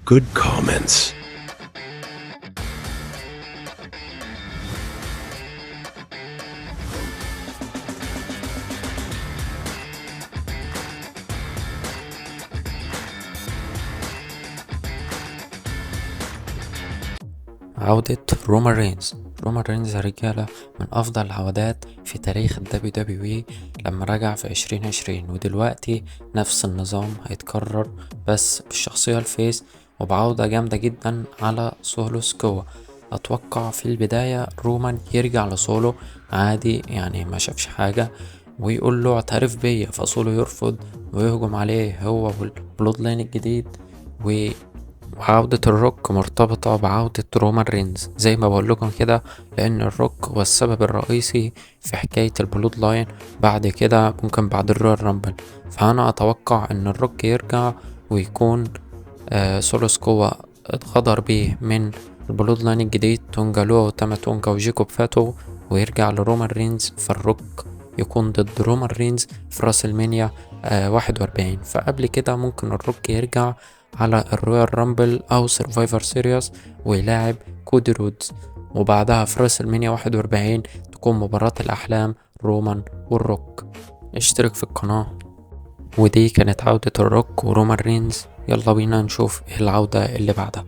good comments. عودة رومان رينز. رومان رينز يا رجالة من أفضل العودات في تاريخ الدبليو دبليو اي لما رجع في 2020، ودلوقتي نفس النظام هيتكرر بس بالشخصية الفيس وبعودة جامدة جدا على سولو سكوا. أتوقع في البداية رومان يرجع لسولو عادي، يعني ما شافش حاجة ويقول له اعترف بيا، فسولو يرفض ويهجم عليه هو والبلود لاين الجديد. وعودة الروك مرتبطة بعودة رومان رينز زي ما بقول لكم كده، لأن الروك هو السبب الرئيسي في حكاية البلود لاين بعد كده، ممكن بعد الرويال رامبل. فأنا أتوقع إن الروك يرجع ويكون سولو سكوا اتغدر بيه من البلود لاين الجديد، تونجا لو وتاما تونجا وجيكوب فاتو، ويرجع لرومان رينز، فالروك يكون ضد رومان رينز في راس المنيا 41. فقبل كده ممكن الروك يرجع على الرويال رامبل او سرفايفر سيريوس ويلاعب كودي رودز، وبعدها في راس المنيا 41 تكون مباراة الأحلام رومان والروك. اشترك في القناة. ودي كانت عودة الروك ورومان رينز. يلا بينا نشوف ايه العودة اللي بعدها.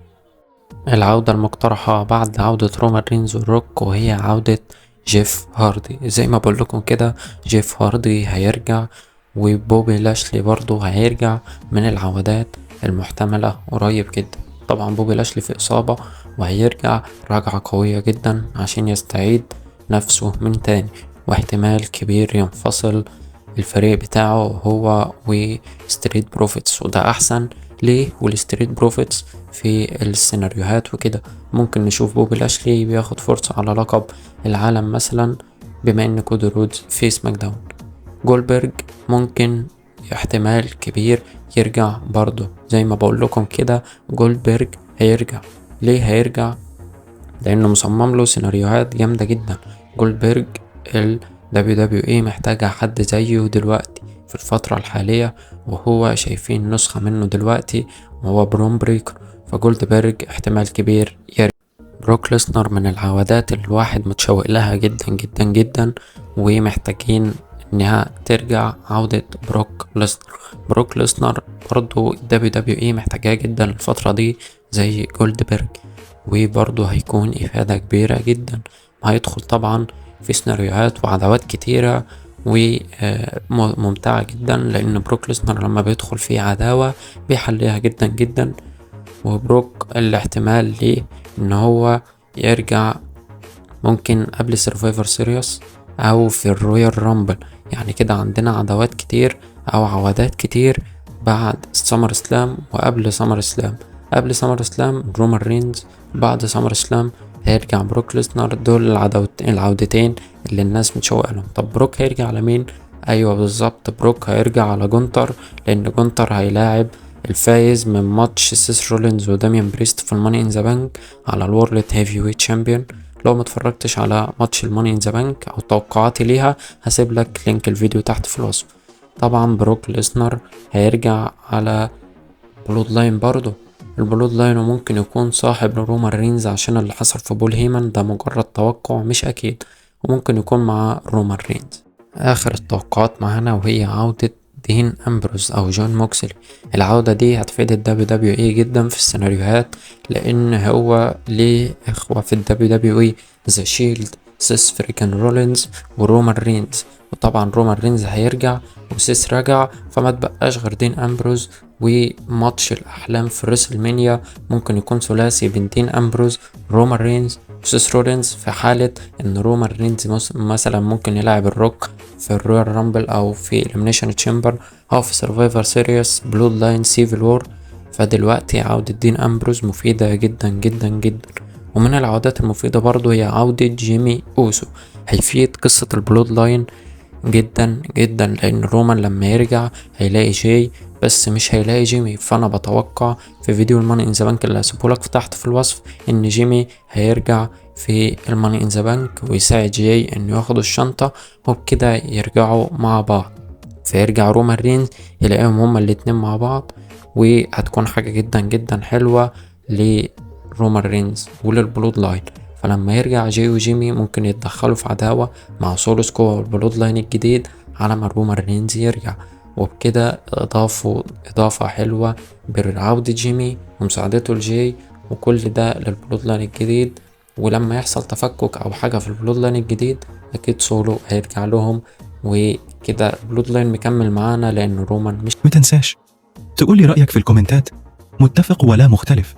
العودة المقترحة بعد عودة رومان رينز والروك وهي عودة جيف هاردي. زي ما بقول لكم كده، جيف هاردي هيرجع وبوبي لاشلي برضو هيرجع، من العودات المحتملة قريب جدا. طبعا بوبي لاشلي في إصابة وهيرجع رجعة قوية جدا عشان يستعيد نفسه من تاني، واحتمال كبير ينفصل الفريق بتاعه هو وستريت بروفيتس، وده أحسن ليه والستريت بروفيتس في السيناريوهات وكده. ممكن نشوف بوبي لاشلي بياخد فرصة على لقب العالم مثلا، بما ان كودي رودز في سماك داون. جولبرج ممكن احتمال كبير يرجع برضه، زي ما بقول لكم كده جولبرج هيرجع. ليه هيرجع؟ لانه مصمم له سيناريوهات جامدة جدا. جولبرج ال WWE محتاجة حد زيه دلوقتي في الفترة الحالية، وهو شايفين نسخة منه دلوقتي وهو برون بريكر، فجولدبرج احتمال كبير يرجع. بروك ليسنر من العودات الواحد متشوق لها جدا جدا جدا، ومحتاجين انها ترجع عودة بروك ليسنر. بروك ليسنر برضو WWE محتاجاه جدا الفترة دي زي جولدبرج، وبرضه هيكون إفادة كبيرة جدا. هيدخل طبعا في سيناريوهات وعداوات كتيرة وممتعة جدا، لأن بروك ليسنر لما بيدخل في عداوة بيحليها جدا جدا. وبروك الاحتمال ليه إن هو يرجع ممكن قبل سيرفايفر سيريوس أو في الرويال رامبل. يعني كده عندنا عداوات كتير أو عودات كتير بعد سمر سلام وقبل سمر سلام. قبل سمر سلام رومان رينز، بعد سمر سلام هيرجع بروك ليسنر. دول العودتين اللي الناس متشوقة لهم. طب بروك هيرجع على مين؟ ايوه بالظبط، بروك هيرجع على جونتر، لان جونتر هيلاعب الفايز من ماتش سيس رولينز وداميان بريست في الماني ان ذا بانك على الورلد هيفي ويت شامبيون. لو ما اتفرجتش على ماتش الماني ان ذا بانك او توقعاتي ليها، هسيب لك لينك الفيديو تحت في الوصف. طبعا بروك ليسنر هيرجع على بلود لاين برضه. البلود لاين ممكن يكون صاحب لرومان رينز عشان اللي حصل في بول هيمن، ده مجرد توقع مش اكيد، وممكن يكون مع رومان رينز. اخر التوقعات معانا وهي عودة دين امبروز او جون موكسلي. العودة دي هتفيد الدبليو دبليو اي جدا في السيناريوهات، لان هو ليه اخوة في الدبليو دبليو اي، ذا شيلد، سيس فريكان رولينز ورومان رينز. وطبعا رومان رينز هيرجع وسيس رجع، فما تبقاش غير دين امبروز. وماتش الاحلام في ريسل مانيا ممكن يكون ثلاثي بين دين امبروز، رومان رينز وسيس رولينز، في حالة ان رومان رينز مثلا ممكن يلعب الروك في الرويال رامبل او في اليمينيشن تشامبر او في سرفايفر سيريوس بلود لاين سيفل وور. فدلوقتي عودة دين امبروز مفيدة جدا جدا جدا. ومن العودات المفيدة برضو هي عودة جيمي اوسو، هيفيد قصة البلود لاين جدا جدا، لان رومان لما يرجع هيلاقي جاي بس مش هيلاقي جيمي. فانا بتوقع في فيديو الماني ان ذا بانك اللي هسيبهولك تحت في الوصف ان جيمي هيرجع في الماني ان ذا بانك ويساعد جاي انه ياخد الشنطة، وبكده يرجعوا مع بعض. فيرجع رومان رينز يلاقيهم هما الاتنين مع بعض، وهتكون حاجة جدا جدا حلوة لرومان رينز وللبلود لاين. فلما يرجع جاي وجيمي ممكن يتدخلوا في عداوة مع سولو سكوا والبلود لاين الجديد على ما رومان رينز يرجع. وبكده اضافوا اضافة حلوة بعودة جيمي ومساعدته لجاي وكل ده للبلود لاين الجديد. ولما يحصل تفكك او حاجة في البلود لاين الجديد اكيد سولو هيرجع لهم، وكده البلود لاين مكمل معانا لان رومان مش. متنساش تقولي رأيك في الكومنتات، متفق ولا مختلف.